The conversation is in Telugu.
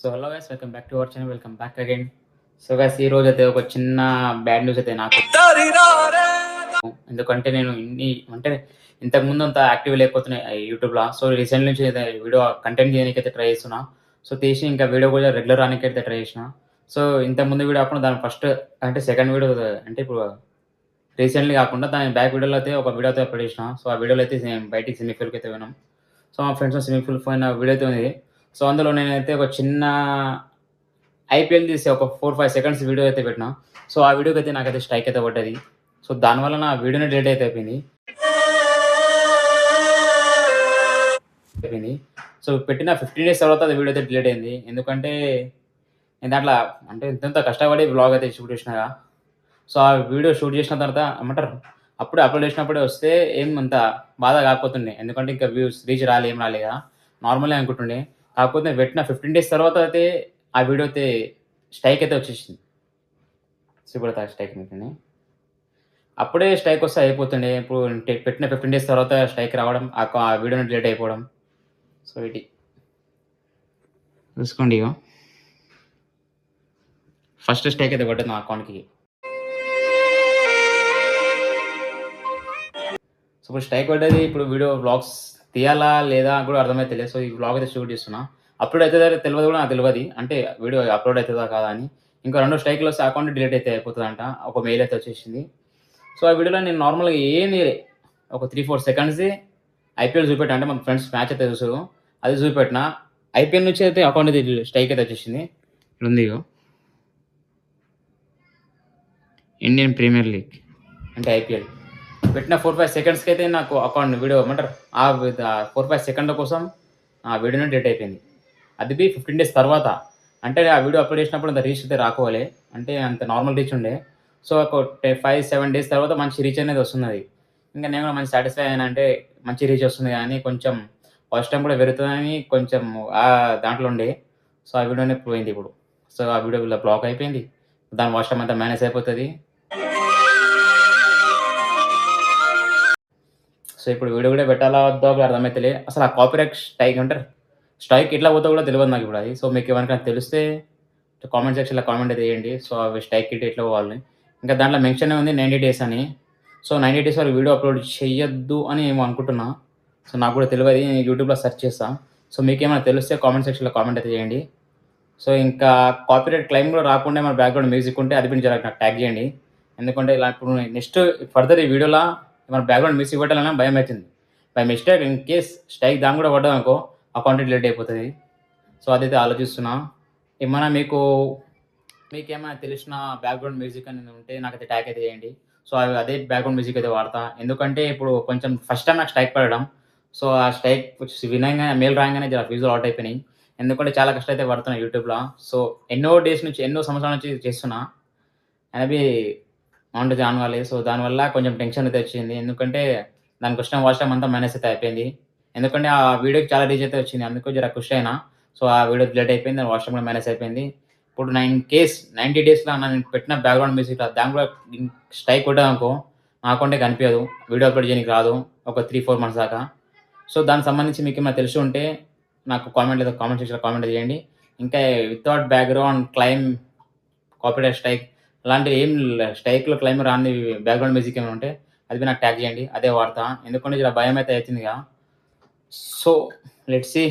So hello guys welcome back to our channel. Welcome back again. So guys ఈ రోజు అయితే ఒక చిన్న బ్యాడ్ న్యూస్ అయితే నాకు. ఎందుకంటే నేను అంటే ఇంతకుముందు అంత యాక్టివ్ లేకపోతున్నాయి యూట్యూబ్లో. సో రీసెంట్ నుంచి అయితే వీడియో కంటెంట్ చేయడానికి అయితే ట్రై చేస్తున్నా. సో తీసి ఇంకా వీడియో కూడా రెగ్యులర్ రానికి అయితే ట్రై చేసిన. సో ఇంతకుముందు వీడియో కాకుండా దాని ఫస్ట్ అంటే సెకండ్ వీడియో అంటే ఇప్పుడు రీసెంట్లీ కాకుండా దాని బ్యాక్ వీడియోలో అయితే ఒక వీడియో అయితే అప్లోడ్ చేసిన. సో ఆ వీడియోలో అయితే బయటికి స్విమ్మింగ్ పూల్కి అయితే పోయినాం. సో మా ఫ్రెండ్స్ స్విమ్మింగ్ పూల్ పోయిన వీడియో అయితే ఉంది. సో అందులో నేనైతే ఒక చిన్న ఐపీఎల్ తీసి ఒక 4, 5 సెకండ్స్ వీడియో అయితే పెట్టినా. సో ఆ వీడియోకైతే నాకైతే స్ట్రైక్ అయితే పడ్డది. సో దానివల్ల నా వీడియోనే డిలీట్ అయితే అయిపోయింది. సో పెట్టిన 15 డేస్ తర్వాత అది వీడియో అయితే డిలీట్ అయింది. ఎందుకంటే నేను దాంట్లో అంటే ఎంతెంత కష్టపడి వ్లాగ్ అయితే షూట్ చేసినాగా. సో ఆ వీడియో షూట్ చేసిన తర్వాత ఏమంటారు అప్పుడే అప్లోడ్ చేసినప్పుడే వస్తే ఏం అంత బాధ కాకపోతుండే. ఎందుకంటే ఇంకా వ్యూస్ రీచ్ ఏం రాలే కదా! నార్మలే అనుకుంటుండే. కాకపోతే పెట్టిన 15 డేస్ తర్వాత అయితే ఆ వీడియో అయితే స్ట్రైక్ అయితే వచ్చేసింది. చూపెడతా స్ట్రైక్ మీకని. అప్పుడే స్ట్రైక్ వస్తే అయిపోతుండే. ఇప్పుడు పెట్టిన 15 డేస్ తర్వాత స్ట్రైక్ రావడం, ఆ వీడియోని డిలీట్ అయిపోవడం. సో ఇది చూసుకోండి ఇగో. ఫస్ట్ స్ట్రైక్ అయితే పడ్డది నా అకౌంట్‌కి. సో ఇప్పుడు స్ట్రైక్ పడ్డది. ఇప్పుడు వీడియో వ్లాగ్స్ తీయాలా లేదా కూడా అర్థమైతలేదు. సో ఈ వ్లాగ్ అయితే షూట్ చేస్తున్నా. అప్‌లోడ్ అయితదో తెలవదు కూడా నాకు తెలవది. అంటే వీడియో అప్‌లోడ్ అయితదా కాదా అని. ఇంకా 2 స్ట్రైక్‌లు వస్తే అకౌంట్ డిలీట్ అయితే అయిపోతదంట. ఒక మెయిల్ అయితే వచ్చేసింది. సో ఆ వీడియోలో నేను నార్మల్‌గా ఏం చేయలే. ఒక 3, 4 సెకండ్స్‌ది ఐపీఎల్ చూపెట్టా. అంటే మా ఫ్రెండ్స్ మ్యాచ్ అయితే చూసారు. అది చూపెట్టిన. ఐపీఎల్ నుంచి అయితే అకౌంట్ అయితే స్ట్రైక్ అయితే వచ్చేసింది. ఇక్కడుంది ఇగో. ఇండియన్ ప్రీమియర్ లీగ్ అంటే ఐపీఎల్. పెట్టిన 4, 5 సెకండ్స్‌కి అయితే నాకు అకౌంట్ వీడియో ఏమంటారు 4, 5 సెకండ్ల కోసం ఆ వీడియోనే డిలీట్ అయిపోయింది. అది 15 డేస్ తర్వాత. అంటే ఆ వీడియో అప్‌లోడ్ చేసినప్పుడు అంత రీచ్ అయితే రాకపోలే. అంటే అంత నార్మల్ రీచ్ ఉండే. సో ఒక 5, 7 డేస్ తర్వాత మంచి రీచ్ అనేది వస్తున్నది. ఇంక నేను కూడా మంచి సాటిస్ఫై అయినా. అంటే మంచి రీచ్ వస్తుంది కానీ కొంచెం వాచ్ టైమ్ కూడా పెరుగుతదని కొంచెం దాంట్లో ఉండే. సో ఆ వీడియోనే పోయింది ఇప్పుడు. సో ఆ వీడియో ఇలా బ్లాక్ అయిపోయింది. దాని వాచ్ టైమ్ అంతా మైనస్ అయిపోతది. సో ఇప్పుడు వీడియో కూడా పెట్టాలా వద్దా కూడా అర్థమైతలే. అసలు ఆ కాపీరైట్ స్ట్రైక్ అంటారు. స్ట్రైక్ ఎట్లా పోతదో కూడా తెలవదు నాకిప్పుడు అది. సో మీకు ఎవరికైనా తెలిస్తే కామెంట్ సెక్షన్‌లో కామెంట్ అయితే చేయండి. సో అవి స్ట్రైక్ ఎట్లా పోవాలి. ఇంకా దాంట్లో మెన్షనే ఉంది 90 డేస్ అని. సో 90 డేస్ వరకు వీడియో అప్‌లోడ్ చెయ్యొద్దు అని ఏమో అనుకుంటున్నా. సో నాకు కూడా తెలవది. నేను యూట్యూబ్‌లో సెర్చ్ చేస్తా. సో మీకేమైనా తెలిస్తే కామెంట్ సెక్షన్‌లో కామెంట్ అయితే చేయండి. సో ఇంకా కాపీరైట్ క్లెయిమ్ కూడా రాకుండా మన బ్యాక్‌గ్రౌండ్ మ్యూజిక్ ఉంటే అది కూడా జర నాకు ట్యాగ్ చేయండి. ఎందుకంటే ఇలా ఇప్పుడు నెక్స్ట్ ఫర్దర్ ఈ వీడియోలో మన బ్యాక్‌గ్రౌండ్ మ్యూజిక్ పెట్టాలన్నా భయమైతుంది. By mistake in case strike దాని కూడా పడ్డదనుకో అకౌంట్ డిలీట్ అయిపోతది. సో అదైతే ఆలోచిస్తున్నా. ఏమన్నా మీకేమైనా తెలిసిన బ్యాక్‌గ్రౌండ్ మ్యూజిక్ అనేది ఉంటే నాకైతే ట్యాగ్ అయితే చేయండి. సో అదే బ్యాక్‌గ్రౌండ్ మ్యూజిక్ అయితే వాడతా. ఎందుకంటే ఇప్పుడు కొంచెం ఫస్ట్ టైమ్ నాకు స్ట్రైక్ పడడం. సో ఆ స్ట్రైక్ వినంగానే మెయిల్ రాంగానే జర ఫ్యూజులు అవుట్ అయిపోయినాయి. ఎందుకంటే చాలా కష్టం అయితే పడుతున్నా యూట్యూబ్‌లో. సో ఎన్నో డేస్ నుంచి, ఎన్నో సంవత్సరాల నుంచి చేస్తున్నా. అవి మౌంట్ జాన్వాలే. సో దానివల్ల కొంచెం టెన్షన్ అయితే వచ్చింది. ఎందుకంటే దానికొచ్చిన వాచ్ టైమ్ అంతా మైనస్ అయితే అయిపోయింది. ఎందుకంటే ఆ వీడియోకి చాలా రీచ్ అయితే వచ్చింది. అందుకు జర ఖుషి అయినా. సో ఆ వీడియో డిలీట్ అయిపోయింది. దాని వాచ్ టైమ్ కూడా మైనస్ అయిపోయింది. ఇప్పుడు 90 డేస్‌లో నేను పెట్టిన బ్యాక్‌గ్రౌండ్ మ్యూజిక్ దానికి కూడా స్ట్రైక్ కొట్టాదనుకో నా అకౌంటే కనిపియదు. వీడియో అప్‌లోడ్ చేయనికి రాదు. ఒక 3, 4 మంత్స్ దాకా. సో దానికి సంబంధించి మీకేమైనా తెలిసి ఉంటే నాకు కామెంట్ సెక్షన్‌లో కామెంట్ చేయండి. ఇంకా without background claim, copyright strike అలాంటివి ఏం స్ట్రైక్‌లో క్లెయిమ్ రాని బ్యాక్‌గ్రౌండ్ మ్యూజిక్ ఏమైనా ఉంటే అది నాకు ట్యాగ్ చేయండి. అదే వాడతా. ఎందుకంటే జర భయమైతే అయితుందిగా. So let's see.